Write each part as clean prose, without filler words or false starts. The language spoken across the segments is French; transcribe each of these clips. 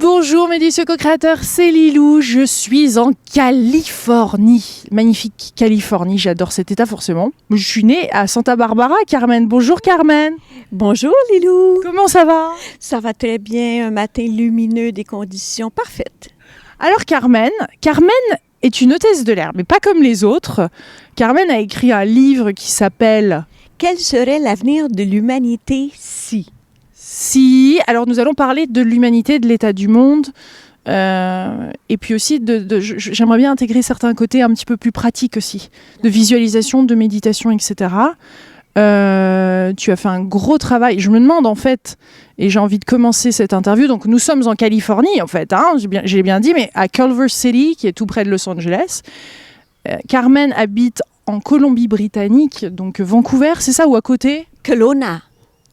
Bonjour mes délicieux co-créateurs, c'est Lilou, je suis en Californie. Magnifique Californie, j'adore cet état forcément. Je suis née à Santa Barbara, Carmen. Bonjour Carmen. Bonjour Lilou. Comment ça va? Ça va très bien, un matin lumineux, des conditions parfaites. Alors Carmen est une hôtesse de l'air, mais pas comme les autres. Carmen a écrit un livre qui s'appelle « Quel serait l'avenir de l'humanité si ?» Si, alors nous allons parler de l'humanité, de l'état du monde, et puis aussi j'aimerais bien intégrer certains côtés un petit peu plus pratiques aussi, de visualisation, de méditation, etc. Tu as fait un gros travail. Je me demande en fait, et j'ai envie de commencer cette interview, donc nous sommes en Californie en fait, hein, j'ai bien dit, mais à Culver City, qui est tout près de Los Angeles. Carmen habite en Colombie-Britannique, donc Vancouver, c'est ça, ou à côté? Kelowna.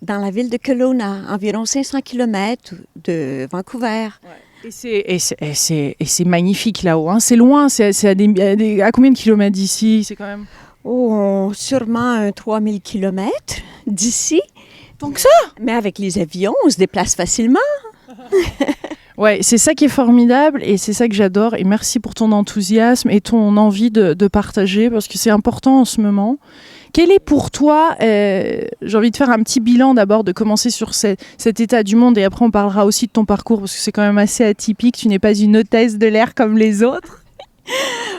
Dans la ville de Kelowna, environ 500 km de Vancouver. Ouais. Et c'est magnifique là-haut. Hein. C'est loin, c'est à combien de kilomètres d'ici? C'est quand même... Sûrement 3000 km d'ici. Donc ça? Mais avec les avions, on se déplace facilement. Ouais, c'est ça qui est formidable et c'est ça que j'adore. Et merci pour ton enthousiasme et ton envie de partager parce que c'est important en ce moment. Quel est pour toi, j'ai envie de faire un petit bilan d'abord, de commencer sur cet état du monde et après on parlera aussi de ton parcours parce que c'est quand même assez atypique, tu n'es pas une hôtesse de l'air comme les autres.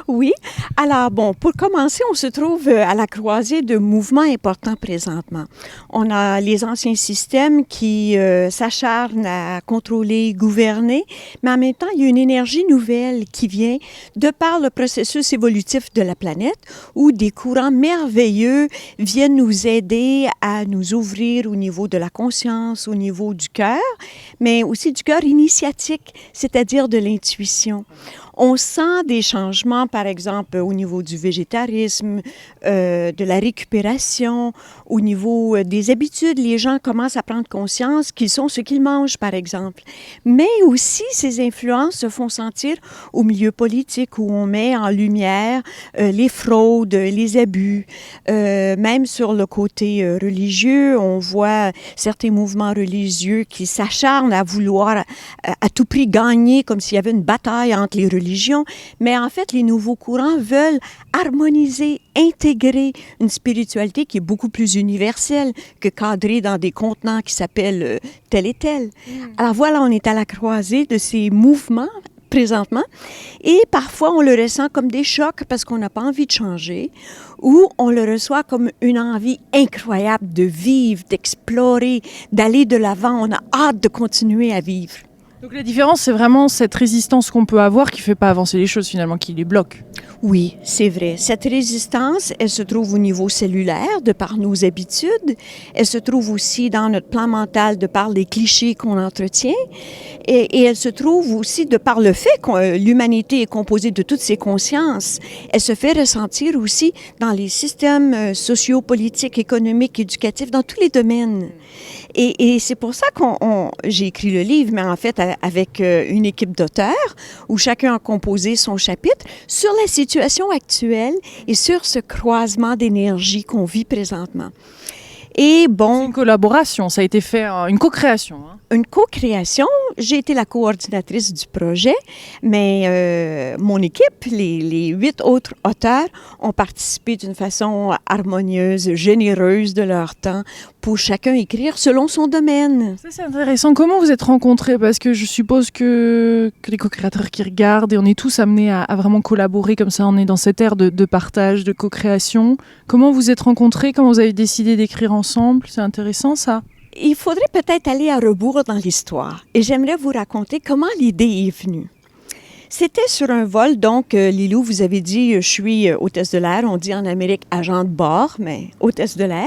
Oui. Alors, bon, pour commencer, on se trouve à la croisée de mouvements importants présentement. On a les anciens systèmes qui s'acharnent à contrôler, gouverner, mais en même temps, il y a une énergie nouvelle qui vient de par le processus évolutif de la planète où des courants merveilleux viennent nous aider à nous ouvrir au niveau de la conscience, au niveau du cœur, mais aussi du cœur initiatique, c'est-à-dire de l'intuition. On sent des changements, par exemple, au niveau du végétarisme, de la récupération, au niveau des habitudes. Les gens commencent à prendre conscience qu'ils sont ce qu'ils mangent, par exemple. Mais aussi, ces influences se font sentir au milieu politique où on met en lumière les fraudes, les abus. Même sur le côté religieux, on voit certains mouvements religieux qui s'acharnent à vouloir à tout prix gagner, comme s'il y avait une bataille entre les religions. Mais en fait, les nouveaux courants veulent harmoniser, intégrer une spiritualité qui est beaucoup plus universelle que cadrée dans des contenants qui s'appellent tel et tel. Alors voilà, on est à la croisée de ces mouvements présentement et parfois on le ressent comme des chocs parce qu'on n'a pas envie de changer ou on le reçoit comme une envie incroyable de vivre, d'explorer, d'aller de l'avant. On a hâte de continuer à vivre. Donc la différence, c'est vraiment cette résistance qu'on peut avoir qui ne fait pas avancer les choses finalement, qui les bloque. Oui, c'est vrai. Cette résistance, elle se trouve au niveau cellulaire, de par nos habitudes. Elle se trouve aussi dans notre plan mental, de par les clichés qu'on entretient. Et elle se trouve aussi de par le fait que l'humanité est composée de toutes ces consciences. Elle se fait ressentir aussi dans les systèmes sociaux, politiques, économiques, éducatifs, dans tous les domaines. Et c'est pour ça j'ai écrit le livre, mais en fait avec une équipe d'auteurs où chacun a composé son chapitre sur la situation actuelle et sur ce croisement d'énergie qu'on vit présentement. Et bon, c'est une collaboration, ça a été fait, une co-création. Hein. Une co-création. J'ai été la coordinatrice du projet, mais mon équipe, les 8 autres auteurs, ont participé d'une façon harmonieuse, généreuse de leur temps pour chacun écrire selon son domaine. Ça, c'est intéressant. Comment vous êtes rencontrés? Parce que je suppose que les co-créateurs qui regardent, et on est tous amenés à vraiment collaborer comme ça, on est dans cette ère de partage, de co-création. Comment vous êtes rencontrés? Comment vous avez décidé d'écrire ensemble? C'est intéressant ça. Il faudrait peut-être aller à rebours dans l'histoire. Et j'aimerais vous raconter comment l'idée est venue. C'était sur un vol, donc, Lilou, vous avez dit, je suis hôtesse de l'air, on dit en Amérique agent de bord, mais hôtesse de l'air.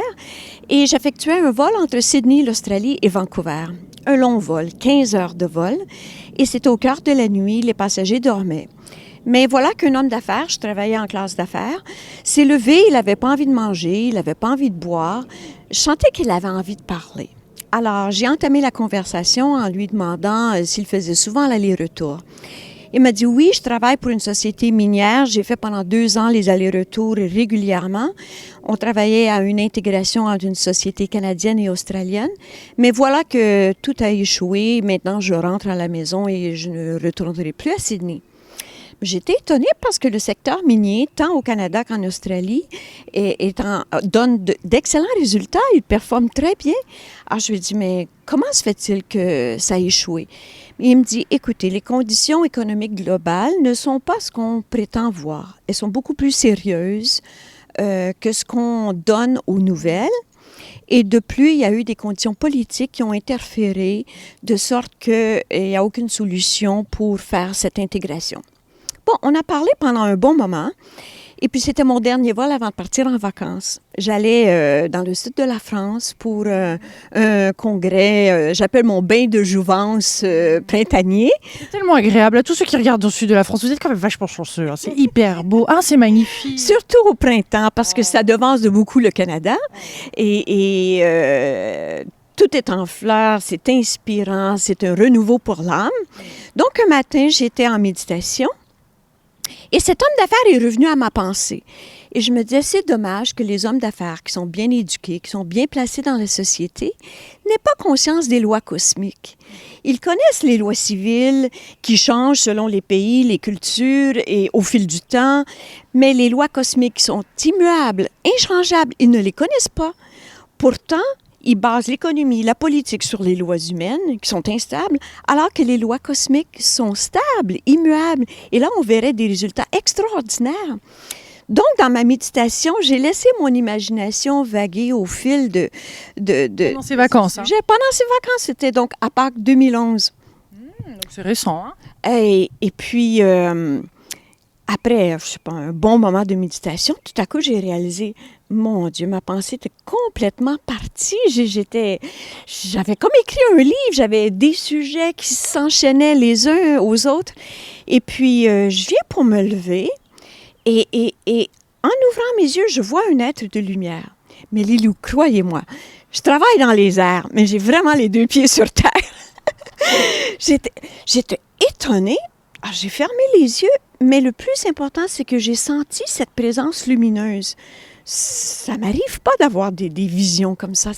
Et j'effectuais un vol entre Sydney, l'Australie et Vancouver. Un long vol, 15 heures de vol. Et c'était au cœur de la nuit, les passagers dormaient. Mais voilà qu'un homme d'affaires, je travaillais en classe d'affaires, s'est levé, il n'avait pas envie de manger, il n'avait pas envie de boire. Je sentais qu'il avait envie de parler. Alors, j'ai entamé la conversation en lui demandant s'il faisait souvent l'aller-retour. Il m'a dit, oui, je travaille pour une société minière. J'ai fait pendant 2 ans les allers-retours régulièrement. On travaillait à une intégration entre une société canadienne et australienne. Mais voilà que tout a échoué. Maintenant, je rentre à la maison et je ne retournerai plus à Sydney. J'étais étonnée parce que le secteur minier, tant au Canada qu'en Australie, donne d'excellents résultats. Il performe très bien. Alors, je lui ai dit, mais comment se fait-il que ça a échoué? Il me dit, écoutez, les conditions économiques globales ne sont pas ce qu'on prétend voir. Elles sont beaucoup plus sérieuses que ce qu'on donne aux nouvelles. Et de plus, il y a eu des conditions politiques qui ont interféré de sorte qu'il n'y a aucune solution pour faire cette intégration. Bon, on a parlé pendant un bon moment. Et puis, c'était mon dernier vol avant de partir en vacances. J'allais dans le sud de la France pour un congrès, j'appelle mon bain de jouvence printanier. C'est tellement agréable. À tous ceux qui regardent au sud de la France, vous êtes quand même vachement chanceux. Hein. C'est hyper beau. Ah, c'est magnifique. Surtout au printemps, parce que ça devance de beaucoup le Canada. Et tout est en fleurs, c'est inspirant, c'est un renouveau pour l'âme. Donc, un matin, j'étais en méditation. Et cet homme d'affaires est revenu à ma pensée. Et je me disais, c'est dommage que les hommes d'affaires qui sont bien éduqués, qui sont bien placés dans la société, n'aient pas conscience des lois cosmiques. Ils connaissent les lois civiles qui changent selon les pays, les cultures et au fil du temps, mais les lois cosmiques sont immuables, inchangeables, ils ne les connaissent pas. Pourtant, ils basent l'économie, la politique sur les lois humaines qui sont instables, alors que les lois cosmiques sont stables, immuables. Et là, on verrait des résultats extraordinaires. Donc, dans ma méditation, j'ai laissé mon imagination vaguer au fil de pendant ces vacances. Hein? Pendant ces vacances, c'était donc à Pâques 2011. Donc c'est récent. Hein? Et puis, après, je sais pas, un bon moment de méditation, tout à coup, j'ai réalisé, mon Dieu, ma pensée était complètement partie. J'avais comme écrit un livre, j'avais des sujets qui s'enchaînaient les uns aux autres. Et puis, je viens pour me lever et en ouvrant mes yeux, je vois un être de lumière. Mais Lilou, croyez-moi, je travaille dans les airs, mais j'ai vraiment les 2 pieds sur terre. J'étais étonnée. Alors, j'ai fermé les yeux, mais le plus important, c'est que j'ai senti cette présence lumineuse. Ça m'arrive pas d'avoir des visions comme ça.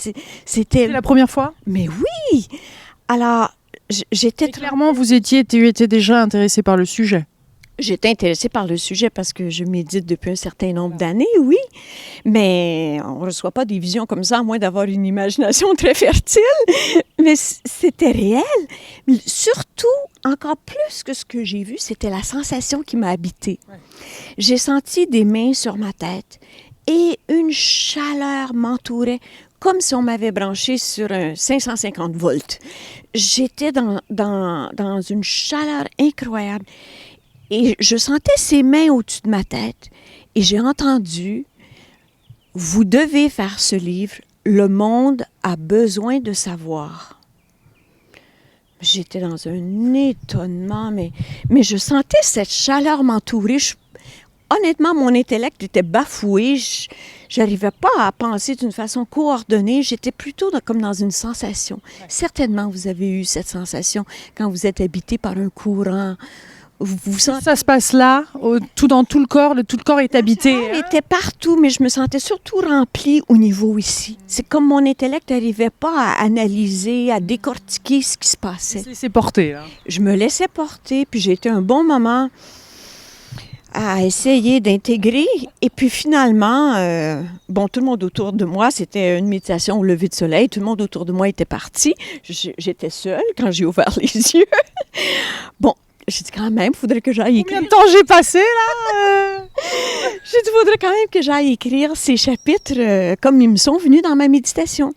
C'était la première fois? Mais oui! Alors, j'étais... Clairement, tu étais déjà intéressée par le sujet. J'étais intéressée par le sujet parce que je médite depuis un certain nombre d'années, oui. Mais on ne reçoit pas des visions comme ça, à moins d'avoir une imagination très fertile. Mais c'était réel. Mais surtout, encore plus que ce que j'ai vu, c'était la sensation qui m'a habitée. Ouais. J'ai senti des mains sur ma tête et une chaleur m'entourait comme si on m'avait branché sur un 550 volts. J'étais dans une chaleur incroyable. Et je sentais ses mains au-dessus de ma tête. Et j'ai entendu, vous devez faire ce livre, le monde a besoin de savoir. J'étais dans un étonnement, mais je sentais cette chaleur m'entourer. Honnêtement, mon intellect était bafoué. Je n'arrivais pas à penser d'une façon coordonnée. J'étais plutôt comme dans une sensation. Ouais. Certainement, vous avez eu cette sensation quand vous êtes habité par un courant. Ça se passe là, dans tout le corps est habité. Il était partout, mais je me sentais surtout remplie au niveau ici. C'est comme mon intellect n'arrivait pas à analyser, à décortiquer ce qui se passait. Tu te laissais porter, là. Je me laissais porter, puis j'ai été un bon moment à essayer d'intégrer. Et puis finalement, tout le monde autour de moi, c'était une méditation au lever de soleil. Tout le monde autour de moi était parti. J'étais seule quand j'ai ouvert les yeux. Bon. J'ai dit quand même, il faudrait que j'aille écrire. Combien de temps j'ai passé, là? J'ai dit, il faudrait quand même que j'aille écrire ces chapitres comme ils me sont venus dans ma méditation.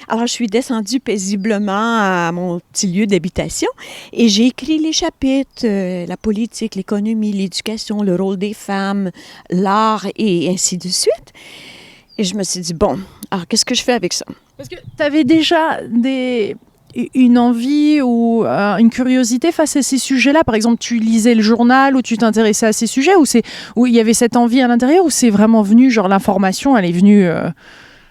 Alors, je suis descendue paisiblement à mon petit lieu d'habitation et j'ai écrit les chapitres, la politique, l'économie, l'éducation, le rôle des femmes, l'art et ainsi de suite. Et je me suis dit, bon, alors qu'est-ce que je fais avec ça? Parce que tu avais déjà une envie ou une curiosité face à ces sujets-là? Par exemple, tu lisais le journal ou tu t'intéressais à ces sujets où il y avait cette envie à l'intérieur ou c'est vraiment venu, genre l'information, elle est venue...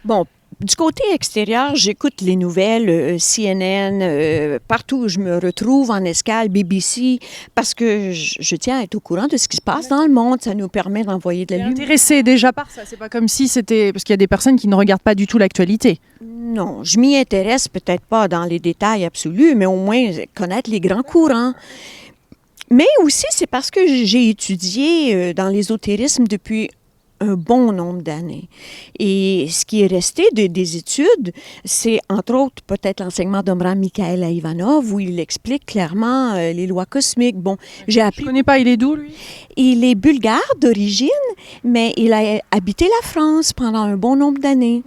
Bon, Du côté extérieur, j'écoute les nouvelles, CNN, partout où je me retrouve, en escale, BBC, parce que je tiens à être au courant de ce qui se passe dans le monde. Ça nous permet d'envoyer de la lumière. Intéressé déjà par ça, c'est pas comme si c'était... Parce qu'il y a des personnes qui ne regardent pas du tout l'actualité. Non, je m'y intéresse peut-être pas dans les détails absolus, mais au moins connaître les grands courants. Mais aussi, c'est parce que j'ai étudié dans l'ésotérisme depuis un bon nombre d'années. Et ce qui est resté des études, c'est entre autres peut-être l'enseignement d'Omran Mikhail Ivanov, où il explique clairement les lois cosmiques. Bon, j'ai appris... Je connais pas, il est d'où, lui? Il est bulgare d'origine, mais il a habité la France pendant un bon nombre d'années.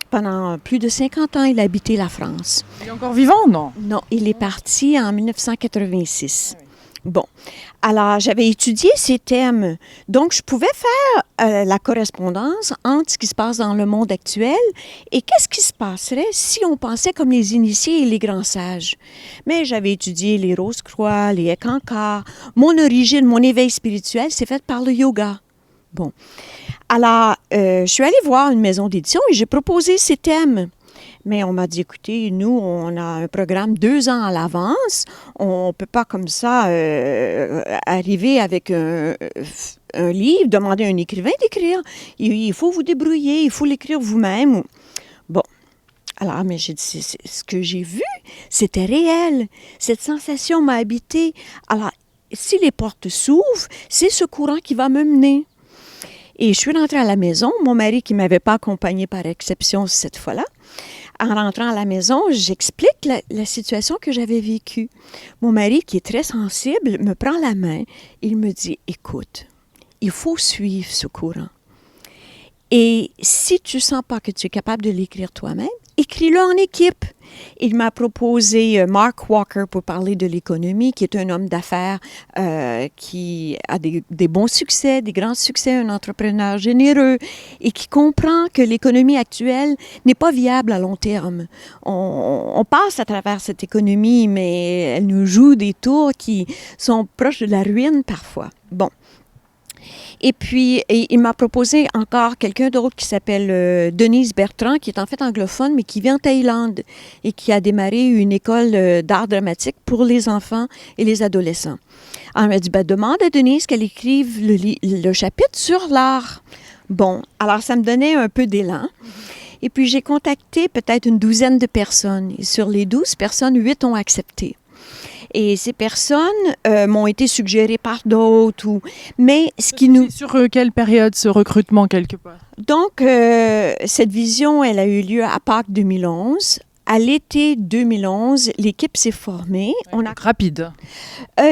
Pendant plus de 50 ans, il a habité la France. Il est encore vivant, non? Non, il est parti en 1986. Bon, alors j'avais étudié ces thèmes, donc je pouvais faire la correspondance entre ce qui se passe dans le monde actuel et qu'est-ce qui se passerait si on pensait comme les initiés et les grands sages. Mais j'avais étudié les Rose-Croix, les Ekankar. Mon origine, mon éveil spirituel s'est fait par le yoga. Bon, alors je suis allée voir une maison d'édition et j'ai proposé ces thèmes. Mais on m'a dit, écoutez, nous, on a un programme 2 ans à l'avance. On ne peut pas comme ça arriver avec un livre, demander à un écrivain d'écrire. Il faut vous débrouiller, il faut l'écrire vous-même. Bon, alors, mais j'ai dit, ce que j'ai vu, c'était réel. Cette sensation m'a habité. Alors, si les portes s'ouvrent, c'est ce courant qui va me mener. Et je suis rentrée à la maison. Mon mari, qui ne m'avait pas accompagnée par exception cette fois-là, en rentrant à la maison, j'explique la situation que j'avais vécue. Mon mari, qui est très sensible, me prend la main. Il me dit, écoute, il faut suivre ce courant. Et si tu ne sens pas que tu es capable de l'écrire toi-même, écris-le en équipe. Il m'a proposé Mark Walker pour parler de l'économie, qui est un homme d'affaires qui a des bons succès, des grands succès, un entrepreneur généreux et qui comprend que l'économie actuelle n'est pas viable à long terme. On passe à travers cette économie, mais elle nous joue des tours qui sont proches de la ruine parfois. Bon. Et puis, il m'a proposé encore quelqu'un d'autre qui s'appelle Denise Bertrand, qui est en fait anglophone, mais qui vit en Thaïlande et qui a démarré une école d'art dramatique pour les enfants et les adolescents. Alors, elle m'a dit, demande à Denise qu'elle écrive le chapitre sur l'art. Bon, alors ça me donnait un peu d'élan. Et puis, j'ai contacté peut-être une 12aine de personnes. Et sur les 12 personnes, 8 ont accepté. Et ces personnes m'ont été suggérées par d'autres. Mais ce qui nous... Sur quelle période ce recrutement, quelque part? Donc, cette vision, elle a eu lieu à Pâques 2011. À l'été 2011, l'équipe s'est formée. Rapide.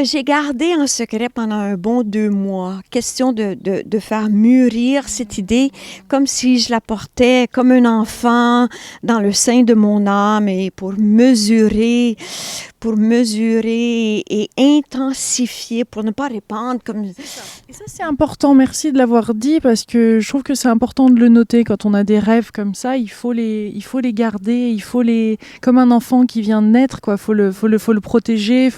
J'ai gardé en secret pendant un bon 2 mois. Question de faire mûrir cette idée comme si je la portais comme un enfant dans le sein de mon âme et pour mesurer et intensifier, pour ne pas répandre comme... Et ça, c'est important. Merci de l'avoir dit parce que je trouve que c'est important de le noter. Quand on a des rêves comme ça, il faut les garder, comme un enfant qui vient de naître, quoi. Faut le protéger.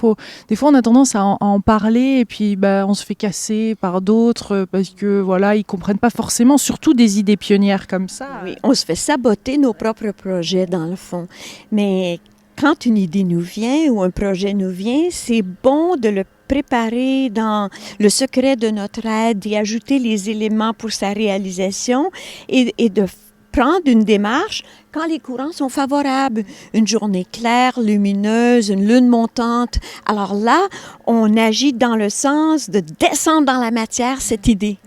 Des fois, on a tendance à en parler et puis on se fait casser par d'autres parce que voilà, ils comprennent pas forcément, surtout des idées pionnières comme ça. Oui, on se fait saboter nos propres projets dans le fond. Mais quand une idée nous vient ou un projet nous vient, c'est bon de le préparer dans le secret de notre aide, d'y ajouter les éléments pour sa réalisation et de prendre une démarche quand les courants sont favorables. Une journée claire, lumineuse, une lune montante. Alors là, on agit dans le sens de descendre dans la matière cette idée.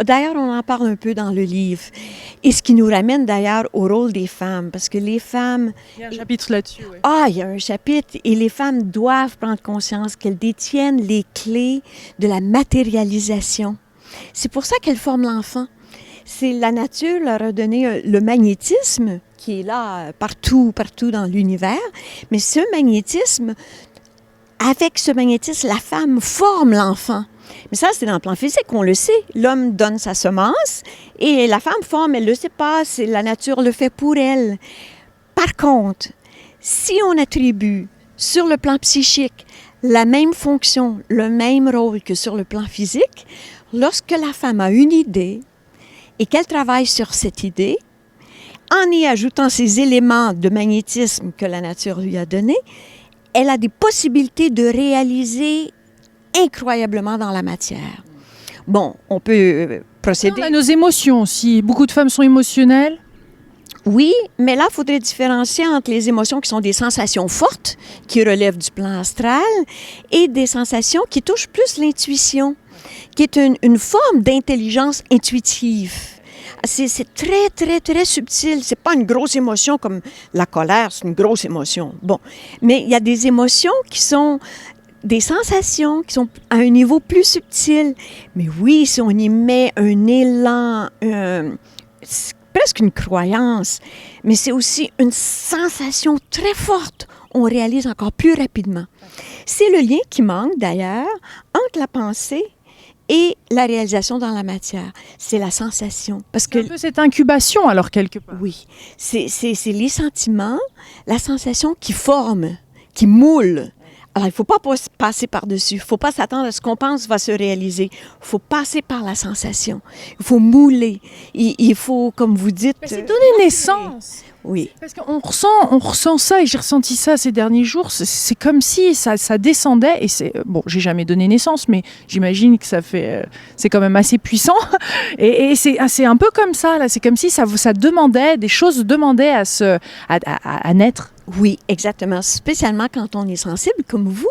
D'ailleurs, on en parle un peu dans le livre. Et ce qui nous ramène d'ailleurs au rôle des femmes, parce que les femmes... Il y a un chapitre là-dessus, oui. Il y a un chapitre, et les femmes doivent prendre conscience qu'elles détiennent les clés de la matérialisation. C'est pour ça qu'elles forment l'enfant. C'est la nature leur a donné le magnétisme qui est là partout dans l'univers. Mais ce magnétisme, avec ce magnétisme, la femme forme l'enfant. Mais ça, c'est dans le plan physique, on le sait. L'homme donne sa semence et la femme forme, elle ne le sait pas, la nature le fait pour elle. Par contre, si on attribue sur le plan psychique la même fonction, le même rôle que sur le plan physique, lorsque la femme a une idée et qu'elle travaille sur cette idée, en y ajoutant ces éléments de magnétisme que la nature lui a donnés, elle a des possibilités de réaliser incroyablement dans la matière. Bon, on peut procéder... On a nos émotions aussi. Beaucoup de femmes sont émotionnelles. Oui, mais là, il faudrait différencier entre les émotions qui sont des sensations fortes, qui relèvent du plan astral, et des sensations qui touchent plus l'intuition, qui est une forme d'intelligence intuitive. C'est très, très, très subtil. C'est pas une grosse émotion comme la colère, c'est une grosse émotion. Bon, mais il y a des émotions qui sont des sensations qui sont à un niveau plus subtil. Mais oui, si on y met un élan, presque une croyance, mais c'est aussi une sensation très forte. On réalise encore plus rapidement. C'est le lien qui manque d'ailleurs entre la pensée et la réalisation dans la matière. C'est la sensation. Parce que un peu cette incubation alors quelque part. Oui, c'est les sentiments, la sensation qui forment, qui moulent. Alors, il ne faut pas passer par-dessus. Il ne faut pas s'attendre à ce qu'on pense va se réaliser. Il faut passer par la sensation. Il faut mouler. Il faut, comme vous dites... C'est donner naissance. Oui. Parce qu'on ressent ça, et j'ai ressenti ça ces derniers jours. C'est comme si ça descendait. Et c'est bon, j'ai jamais donné naissance, mais j'imagine que c'est quand même assez puissant. Et c'est un peu comme ça là. C'est comme si ça demandait, des choses demandaient à naître. Oui, exactement. Spécialement quand on est sensible comme vous,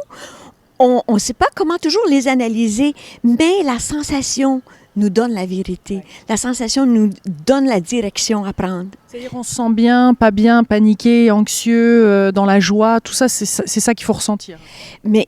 on ne sait pas comment toujours les analyser, mais la sensation nous donne la vérité. La sensation nous donne la direction à prendre. C'est-à-dire on se sent bien, pas bien, paniqué, anxieux, dans la joie, tout ça, c'est ça qu'il faut ressentir. Mais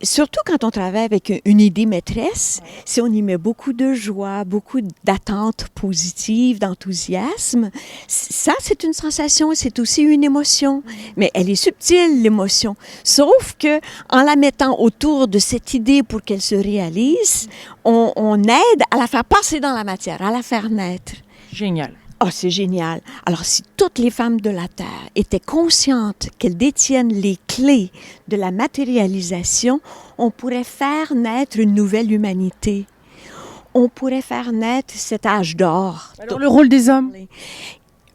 surtout quand on travaille avec une idée maîtresse, si on y met beaucoup de joie, beaucoup d'attentes positives, d'enthousiasme, ça, c'est une sensation, c'est aussi une émotion. Mais elle est subtile, l'émotion. Sauf que en la mettant autour de cette idée pour qu'elle se réalise, on aide à la faire passer dans la matière, à la faire naître. Génial. Oh, c'est génial. Alors, si toutes les femmes de la Terre étaient conscientes qu'elles détiennent les clés de la matérialisation, on pourrait faire naître une nouvelle humanité. On pourrait faire naître cet âge d'or. Alors, le rôle des hommes?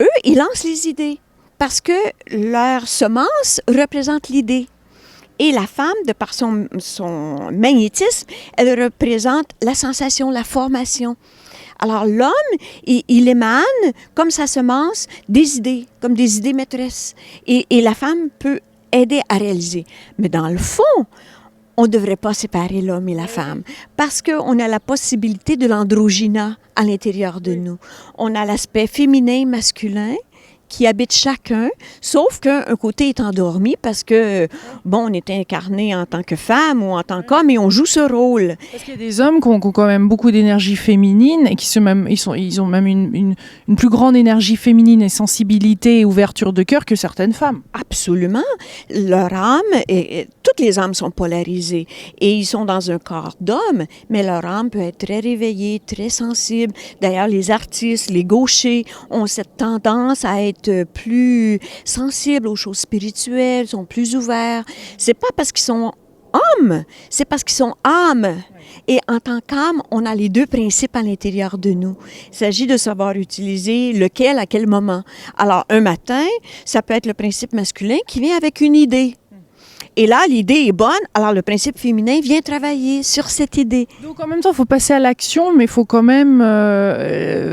Eux, ils lancent les idées parce que leur semence représente l'idée. Et la femme, de par son magnétisme, elle représente la sensation, la formation. Alors, l'homme, il émane, comme sa semence, des idées, comme des idées maîtresses. Et la femme peut aider à réaliser. Mais dans le fond, on ne devrait pas séparer l'homme et la femme parce qu'on a la possibilité de l'androgyna à l'intérieur de nous. On a l'aspect féminin, masculin, qui habite chacun, sauf qu'un côté est endormi parce que, bon, on est incarné en tant que femme ou en tant qu'homme et on joue ce rôle. Parce qu'il y a des hommes qui ont quand même beaucoup d'énergie féminine et ils ont même une plus grande énergie féminine et sensibilité et ouverture de cœur que certaines femmes. Absolument. Leur âme, toutes les âmes sont polarisées et ils sont dans un corps d'homme, mais leur âme peut être très réveillée, très sensible. D'ailleurs, les artistes, les gauchers ont cette tendance à être plus sensibles aux choses spirituelles, sont plus ouverts. C'est pas parce qu'ils sont hommes, c'est parce qu'ils sont âmes. Et en tant qu'âme, on a les deux principes à l'intérieur de nous. Il s'agit de savoir utiliser lequel à quel moment. Alors, un matin, ça peut être le principe masculin qui vient avec une idée. Et là, l'idée est bonne, alors le principe féminin vient travailler sur cette idée. Donc en même temps, il faut passer à l'action, mais il faut quand même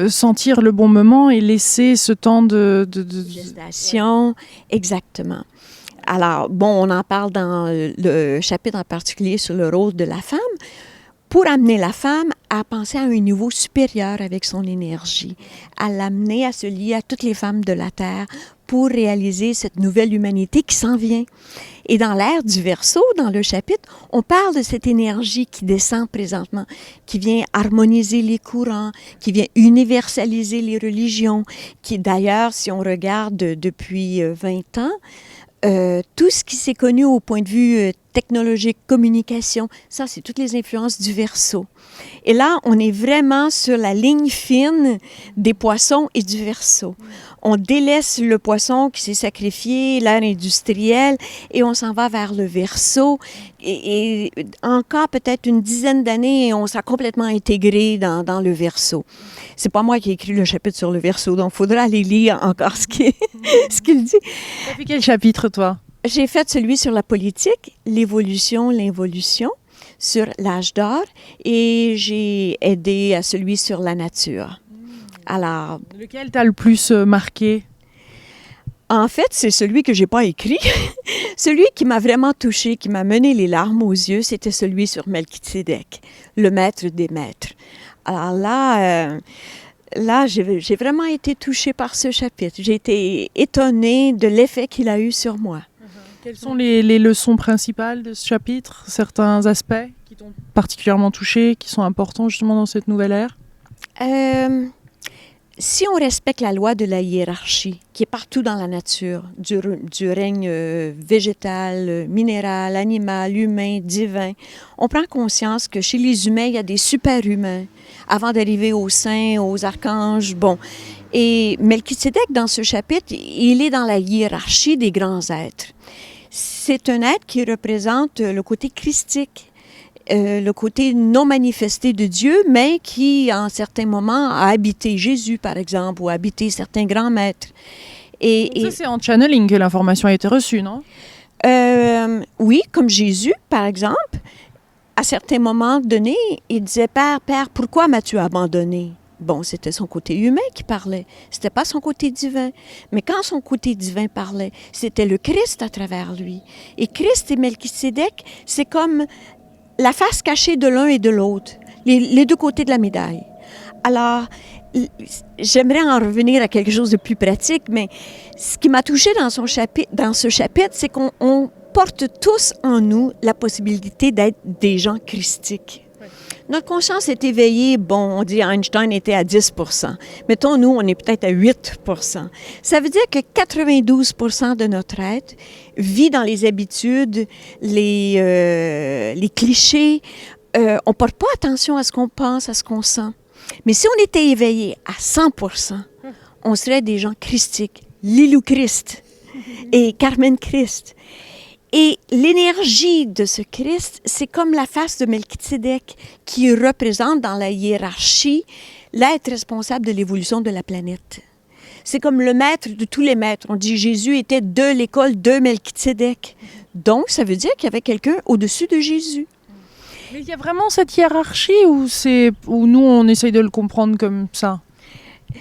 sentir le bon moment et laisser ce temps de gestation, exactement. Alors, bon, on en parle dans le chapitre en particulier sur le rôle de la femme, pour amener la femme à penser à un niveau supérieur avec son énergie, à l'amener à se lier à toutes les femmes de la Terre pour réaliser cette nouvelle humanité qui s'en vient. Et dans l'ère du Verseau, dans le chapitre, on parle de cette énergie qui descend présentement, qui vient harmoniser les courants, qui vient universaliser les religions, qui d'ailleurs, si on regarde depuis 20 ans, tout ce qui s'est connu au point de vue technologique, communication, ça, c'est toutes les influences du Verseau. Et là, on est vraiment sur la ligne fine des poissons et du Verseau. On délaisse le poisson qui s'est sacrifié, l'ère industrielle, et on s'en va vers le Verseau. Et encore peut-être une dizaine d'années, on sera complètement intégré dans le Verseau. C'est pas moi qui ai écrit le chapitre sur le Verseau, donc il faudra aller lire encore ce qu'il dit. Tu as fait quel chapitre, toi? J'ai fait celui sur la politique, l'évolution, l'involution, sur l'âge d'or, et j'ai aidé à celui sur la nature. Alors, lequel t'a le plus marqué? En fait, c'est celui que j'ai pas écrit. Celui qui m'a vraiment touchée, qui m'a mené les larmes aux yeux, c'était celui sur Melchizedek, le maître des maîtres. Alors là, j'ai vraiment été touchée par ce chapitre. J'ai été étonnée de l'effet qu'il a eu sur moi. Quelles sont les leçons principales de ce chapitre? Certains aspects qui t'ont particulièrement touchée, qui sont importants justement dans cette nouvelle ère? Si on respecte la loi de la hiérarchie, qui est partout dans la nature, du règne végétal, minéral, animal, humain, divin, on prend conscience que chez les humains, il y a des super-humains, avant d'arriver aux saints, aux archanges, bon. Et Melchizedek, dans ce chapitre, il est dans la hiérarchie des grands êtres. C'est un être qui représente le côté christique, le côté non manifesté de Dieu, mais qui, en certains moments, a habité Jésus, par exemple, ou a habité certains grands maîtres. Ça, c'est en channeling que l'information a été reçue, non? Oui, comme Jésus, par exemple, à certains moments donnés, il disait « Père, Père, pourquoi m'as-tu abandonné? » Bon, c'était son côté humain qui parlait, c'était pas son côté divin. Mais quand son côté divin parlait, c'était le Christ à travers lui. Et Christ et Melchizedek, c'est comme la face cachée de l'un et de l'autre, les deux côtés de la médaille. Alors, j'aimerais en revenir à quelque chose de plus pratique, mais ce qui m'a touchée dans ce chapitre, c'est qu'on porte tous en nous la possibilité d'être des gens christiques. Notre conscience est éveillée, bon, on dit Einstein était à 10 %. Mettons, nous, on est peut-être à 8 %. Ça veut dire que 92 % de notre être vit dans les habitudes, les clichés. On ne porte pas attention à ce qu'on pense, à ce qu'on sent. Mais si on était éveillé à 100 %, on serait des gens christiques. Lilou Christ et Carmen Christ. Et l'énergie de ce Christ, c'est comme la face de Melchizedek qui représente dans la hiérarchie l'être responsable de l'évolution de la planète. C'est comme le maître de tous les maîtres. On dit Jésus était de l'école de Melchizedek. Donc, ça veut dire qu'il y avait quelqu'un au-dessus de Jésus. Mais il y a vraiment cette hiérarchie ou nous, on essaye de le comprendre comme ça?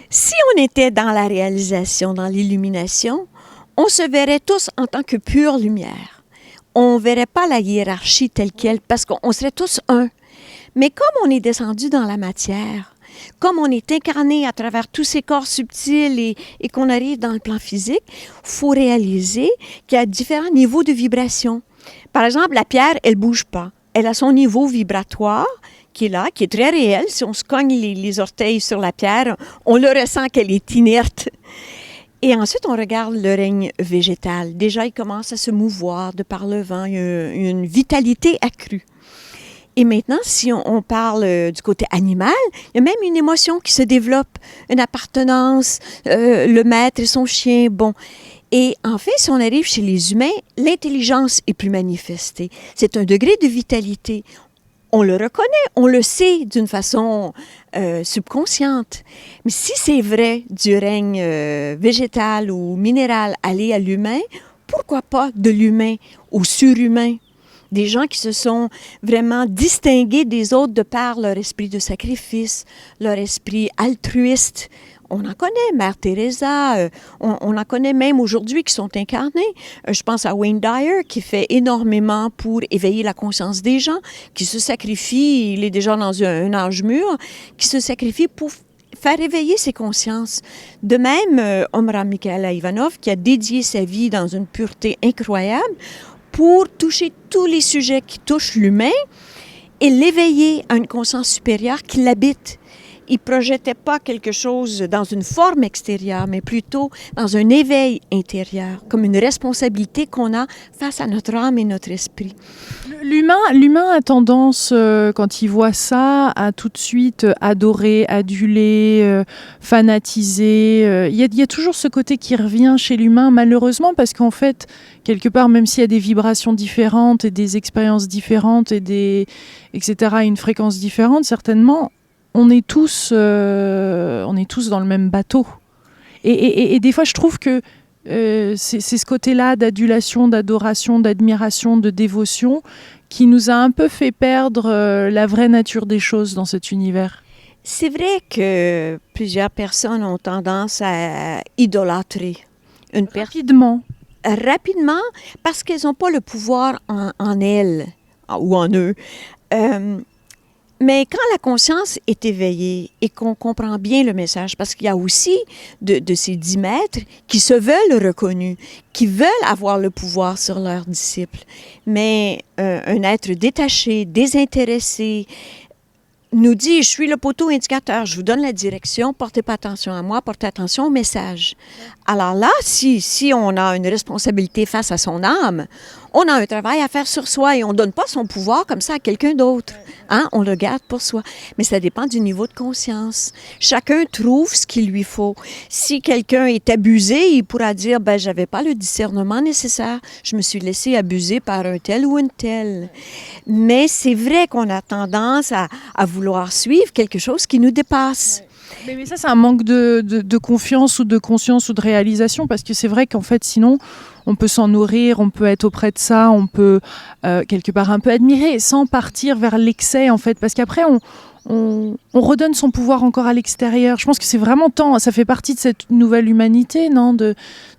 Si on était dans la réalisation, dans l'illumination, on se verrait tous en tant que pure lumière. On ne verrait pas la hiérarchie telle qu'elle parce qu'on serait tous un. Mais comme on est descendu dans la matière, comme on est incarné à travers tous ces corps subtils et qu'on arrive dans le plan physique, il faut réaliser qu'il y a différents niveaux de vibration. Par exemple, la pierre, elle ne bouge pas. Elle a son niveau vibratoire qui est là, qui est très réel. Si on se cogne les orteils sur la pierre, on le ressent qu'elle est inerte. Et ensuite, on regarde le règne végétal. Déjà, il commence à se mouvoir de par le vent. Il y a une vitalité accrue. Et maintenant, si on parle du côté animal, il y a même une émotion qui se développe, une appartenance, le maître et son chien, bon. Et en fait, si on arrive chez les humains, l'intelligence est plus manifestée. C'est un degré de vitalité. On le reconnaît, on le sait d'une façon subconsciente. Mais si c'est vrai du règne végétal ou minéral aller à l'humain, pourquoi pas de l'humain au surhumain? Des gens qui se sont vraiment distingués des autres de par leur esprit de sacrifice, leur esprit altruiste. On en connaît, Mère Teresa, on en connaît même aujourd'hui qui sont incarnés. Je pense à Wayne Dyer qui fait énormément pour éveiller la conscience des gens, qui se sacrifie, il est déjà dans un âge mûr, qui se sacrifie pour faire éveiller ses consciences. De même, Omraam Michaela Ivanov qui a dédié sa vie dans une pureté incroyable pour toucher tous les sujets qui touchent l'humain et l'éveiller à une conscience supérieure qui l'habite. il ne projetait pas quelque chose dans une forme extérieure, mais plutôt dans un éveil intérieur, comme une responsabilité qu'on a face à notre âme et notre esprit. L'humain a tendance, quand il voit ça, à tout de suite adorer, aduler, fanatiser. Il y a toujours ce côté qui revient chez l'humain, malheureusement, parce qu'en fait, quelque part, même s'il y a des vibrations différentes et des expériences différentes etc., une fréquence différente, certainement, on est tous dans le même bateau. Et des fois, je trouve que c'est ce côté-là d'adulation, d'adoration, d'admiration, de dévotion qui nous a un peu fait perdre la vraie nature des choses dans cet univers. C'est vrai que plusieurs personnes ont tendance à idolâtrer une personne. Rapidement, parce qu'elles n'ont pas le pouvoir en elles ou en eux. Mais quand la conscience est éveillée et qu'on comprend bien le message, parce qu'il y a aussi de ces 10 maîtres qui se veulent reconnus, qui veulent avoir le pouvoir sur leurs disciples, mais un être détaché, désintéressé, nous dit, je suis le poteau indicateur, je vous donne la direction, portez pas attention à moi, portez attention au message. Alors là, si on a une responsabilité face à son âme, on a un travail à faire sur soi et on ne donne pas son pouvoir comme ça à quelqu'un d'autre. Hein? On le garde pour soi. Mais ça dépend du niveau de conscience. Chacun trouve ce qu'il lui faut. Si quelqu'un est abusé, il pourra dire, ben, j'avais pas le discernement nécessaire. Je me suis laissé abuser par un tel ou une telle. Mais c'est vrai qu'on a tendance à vouloir suivre quelque chose qui nous dépasse. Mais ça, c'est un manque de confiance ou de conscience ou de réalisation, parce que c'est vrai qu'en fait, sinon, on peut s'en nourrir, on peut être auprès de ça, on peut quelque part un peu admirer, sans partir vers l'excès, en fait, parce qu'après, on redonne son pouvoir encore à l'extérieur. Je pense que c'est vraiment temps, ça fait partie de cette nouvelle humanité, non, de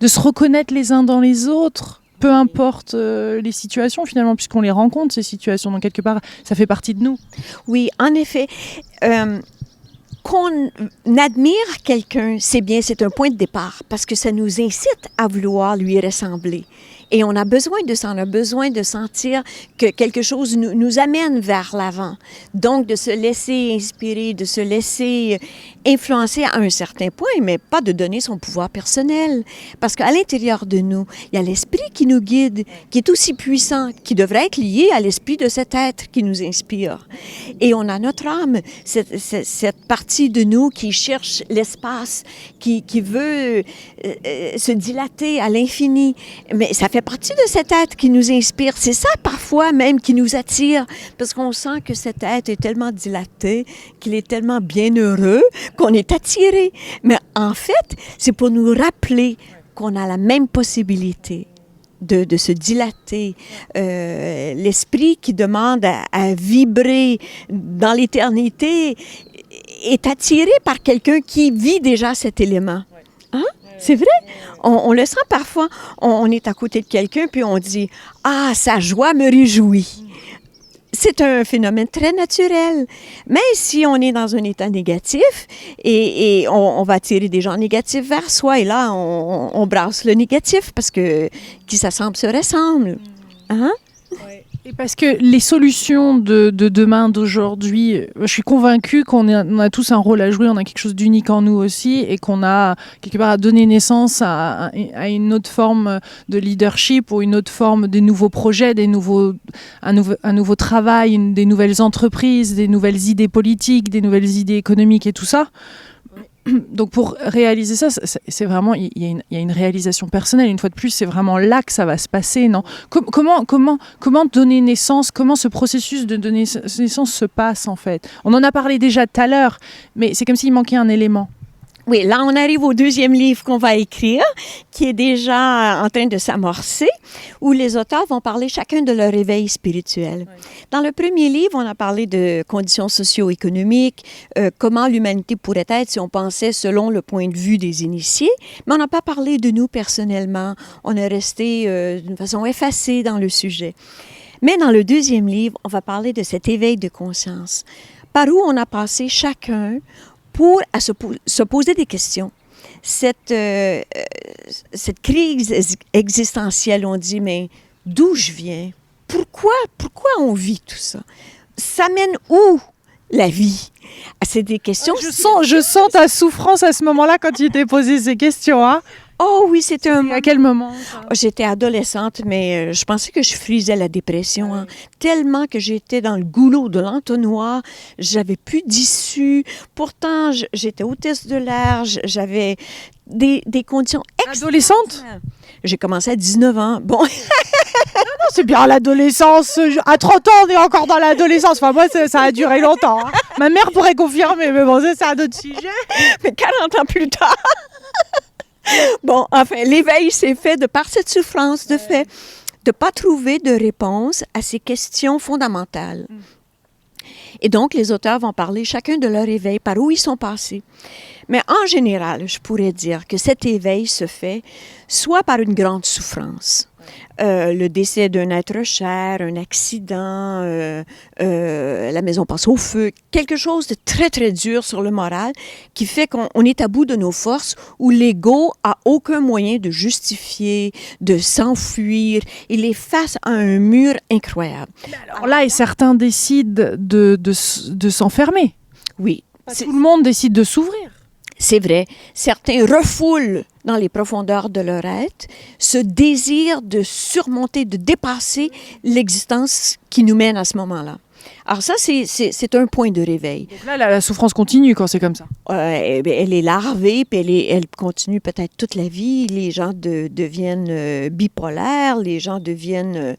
se reconnaître les uns dans les autres. Peu importe les situations, finalement, puisqu'on les rencontre, ces situations. Donc, quelque part, ça fait partie de nous. Oui, en effet. Qu'on admire quelqu'un, c'est bien, c'est un point de départ, parce que ça nous incite à vouloir lui ressembler. Et on a besoin de ça, on a besoin de sentir que quelque chose nous amène vers l'avant. Donc, de se laisser inspirer, de se laisser influencer à un certain point, mais pas de donner son pouvoir personnel. Parce qu'à l'intérieur de nous, il y a l'esprit qui nous guide, qui est aussi puissant, qui devrait être lié à l'esprit de cet être qui nous inspire. Et on a notre âme, cette partie de nous qui cherche l'espace, qui veut se dilater à l'infini. Mais ça fait partie de cet être qui nous inspire. C'est ça, parfois, même, qui nous attire, parce qu'on sent que cet être est tellement dilaté, qu'il est tellement bienheureux, qu'on est attiré. Mais en fait, c'est pour nous rappeler qu'on a la même possibilité de se dilater. L'esprit qui demande à vibrer dans l'éternité est attiré par quelqu'un qui vit déjà cet élément. Hein? C'est vrai. On le sent parfois. On est à côté de quelqu'un, puis on dit « Ah, sa joie me réjouit ». C'est un phénomène très naturel. Mais si on est dans un état négatif et on va attirer des gens négatifs vers soi, et là, on brasse le négatif parce que qui s'assemble se ressemble. Hein? Ouais. Et parce que les solutions de demain, d'aujourd'hui, je suis convaincue qu'on a tous un rôle à jouer, on a quelque chose d'unique en nous aussi et qu'on a quelque part à donner naissance à une autre forme de leadership ou une autre forme des nouveaux projets, un nouveau travail, des nouvelles entreprises, des nouvelles idées politiques, des nouvelles idées économiques et tout ça. Donc pour réaliser ça, c'est vraiment, il y a une réalisation personnelle. Une fois de plus, c'est vraiment là que ça va se passer, non ? Comment donner naissance ? Comment ce processus de donner naissance se passe en fait ? On en a parlé déjà tout à l'heure, mais c'est comme s'il manquait un élément. Oui, là, on arrive au deuxième livre qu'on va écrire, qui est déjà en train de s'amorcer, où les auteurs vont parler chacun de leur éveil spirituel. Oui. Dans le premier livre, on a parlé de conditions socio-économiques, comment l'humanité pourrait être si on pensait selon le point de vue des initiés, mais on n'a pas parlé de nous personnellement. On est resté d'une façon effacée dans le sujet. Mais dans le deuxième livre, on va parler de cet éveil de conscience, par où on a passé chacun pour se poser des questions. Cette crise existentielle, on dit, mais d'où je viens? Pourquoi on vit tout ça? Ça mène où? la vie. C'est des questions... Je sens ta souffrance à ce moment-là quand tu t'es posé ces questions. Hein? Oh oui, c'était un... À quel moment ça? J'étais adolescente, mais je pensais que je frisais la dépression. Hein. Tellement que j'étais dans le goulot de l'entonnoir, j'avais plus d'issue. Pourtant, j'étais hôtesse de l'air, j'avais des conditions Adolescente? J'ai commencé à 19 ans. Bon, C'est bien l'adolescence. À 30 ans, on est encore dans l'adolescence. Enfin, moi, ça a duré longtemps. Hein. Ma mère pourrait confirmer, mais bon, ça, c'est un autre sujet. mais 40 ans plus tard... Bon, enfin, l'éveil s'est fait de par cette souffrance, de fait de ne pas trouver de réponse à ces questions fondamentales. Et donc, les auteurs vont parler chacun de leur éveil, par où ils sont passés. Mais en général, je pourrais dire que cet éveil se fait soit par une grande souffrance, le décès d'un être cher, un accident, la maison passe au feu, quelque chose de très, très dur sur le moral qui fait qu'on est à bout de nos forces, où l'ego a aucun moyen de justifier, de s'enfuir. Il est face à un mur incroyable. Alors là, et certains décident de s'enfermer. Oui. Tout le monde décide de s'ouvrir. C'est vrai, certains refoulent dans les profondeurs de leur être ce désir de surmonter, de dépasser l'existence qui nous mène à ce moment-là. Alors ça, c'est un point de réveil. Donc là, la souffrance continue quand c'est comme ça. Elle est larvée, puis elle continue peut-être toute la vie. Les gens deviennent bipolaires, les gens deviennent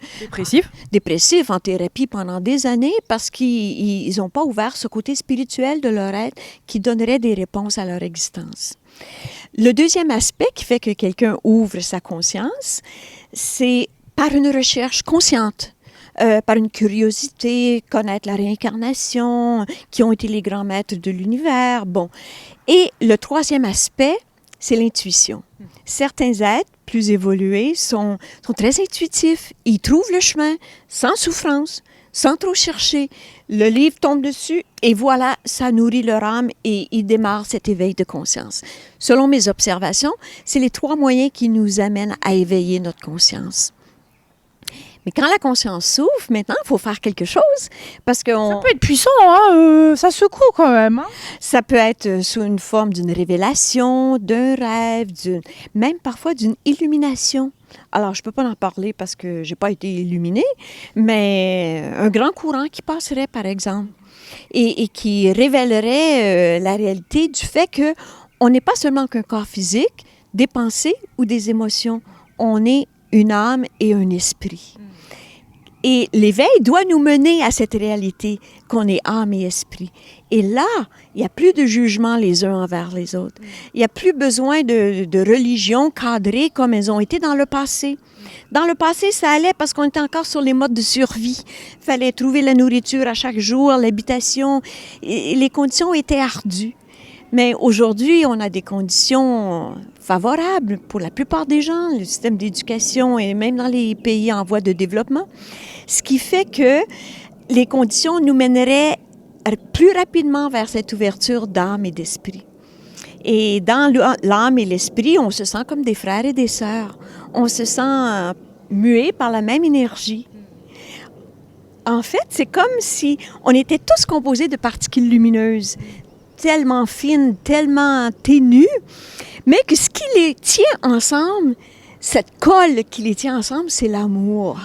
dépressifs en thérapie pendant des années parce qu'ils n'ont pas ouvert ce côté spirituel de leur être qui donnerait des réponses à leur existence. Le deuxième aspect qui fait que quelqu'un ouvre sa conscience, c'est par une recherche consciente. Par une curiosité, connaître la réincarnation, qui ont été les grands maîtres de l'univers. Bon. Et le troisième aspect, c'est l'intuition. Certains êtres plus évolués sont très intuitifs. Ils trouvent le chemin sans souffrance, sans trop chercher. Le livre tombe dessus et voilà, ça nourrit leur âme et ils démarrent cet éveil de conscience. Selon mes observations, c'est les trois moyens qui nous amènent à éveiller notre conscience. Mais quand la conscience s'ouvre, maintenant, il faut faire quelque chose. Parce que ça peut être puissant, hein? Ça secoue quand même. Hein? Ça peut être sous une forme d'une révélation, d'un rêve, même parfois d'une illumination. Alors, je ne peux pas en parler parce que je n'ai pas été illuminée, mais un grand courant qui passerait, par exemple, et qui révélerait la réalité du fait qu'on n'est pas seulement qu'un corps physique, des pensées ou des émotions. On est une âme et un esprit. Et l'éveil doit nous mener à cette réalité qu'on est âme et esprit. Et là, il n'y a plus de jugement les uns envers les autres. Il n'y a plus besoin de religion cadrée comme elles ont été dans le passé. Dans le passé, ça allait parce qu'on était encore sur les modes de survie. Il fallait trouver la nourriture à chaque jour, l'habitation. Et les conditions étaient ardues. Mais aujourd'hui, on a des conditions favorables pour la plupart des gens, le système d'éducation et même dans les pays en voie de développement. Ce qui fait que les conditions nous mèneraient plus rapidement vers cette ouverture d'âme et d'esprit. Et dans l'âme et l'esprit, on se sent comme des frères et des sœurs. On se sent mués par la même énergie. En fait, c'est comme si on était tous composés de particules lumineuses, tellement fines, tellement ténues, mais que ce qui les tient ensemble, cette colle qui les tient ensemble, c'est l'amour.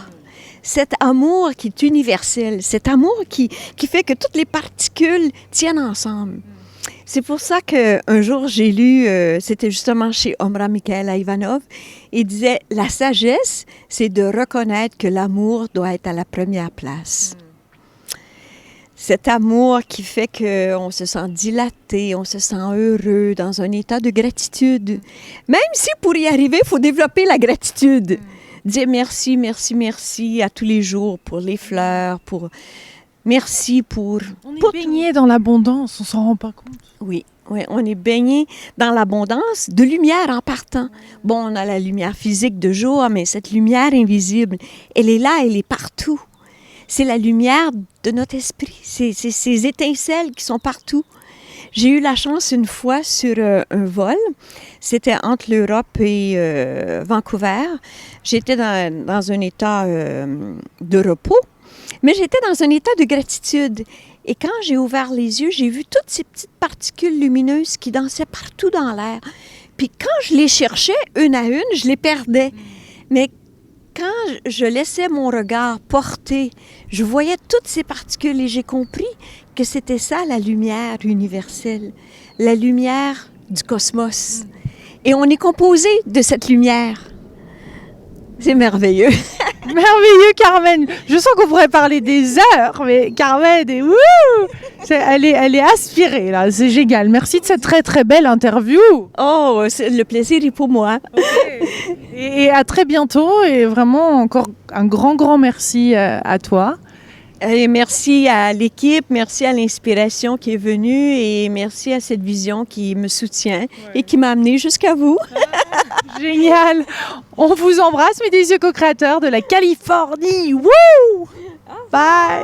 Cet amour qui est universel, cet amour qui fait que toutes les particules tiennent ensemble. C'est pour ça qu'un jour, j'ai lu, c'était justement chez Omra Mikhaëla Ivanov, il disait « La sagesse, c'est de reconnaître que l'amour doit être à la première place. » Cet amour qui fait qu'on se sent dilaté, on se sent heureux, dans un état de gratitude. Même si pour y arriver, il faut développer la gratitude. Dire merci, merci, merci à tous les jours pour les fleurs, merci pour... On est baigné dans l'abondance, on s'en rend pas compte. Oui, on est baigné dans l'abondance de lumière en partant. Bon, on a la lumière physique de jour, mais cette lumière invisible, elle est là, elle est partout. C'est la lumière de notre esprit, c'est ces étincelles qui sont partout. J'ai eu la chance une fois sur un vol, c'était entre l'Europe et Vancouver. J'étais dans un état de repos Mais j'étais dans un état de gratitude. Et quand j'ai ouvert les yeux, j'ai vu toutes ces petites particules lumineuses qui dansaient partout dans l'air. Puis quand je les cherchais une à une, je les perdais. Mais quand je laissais mon regard porter, je voyais toutes ces particules et j'ai compris que c'était ça la lumière universelle, la lumière du cosmos. Et on est composé de cette lumière. C'est merveilleux. Merveilleux, Carmen. Je sens qu'on pourrait parler des heures, mais Carmen, elle est aspirée, là. C'est génial. Merci de cette très, très belle interview. Oh, le plaisir est pour moi. Et à très bientôt. Et vraiment, encore un grand, grand merci à toi. Et merci à l'équipe, merci à l'inspiration qui est venue et merci à cette vision qui me soutient et qui m'a amenée jusqu'à vous. Génial! On vous embrasse, mes délicieux co-créateurs de la Californie! Wouh! Bye!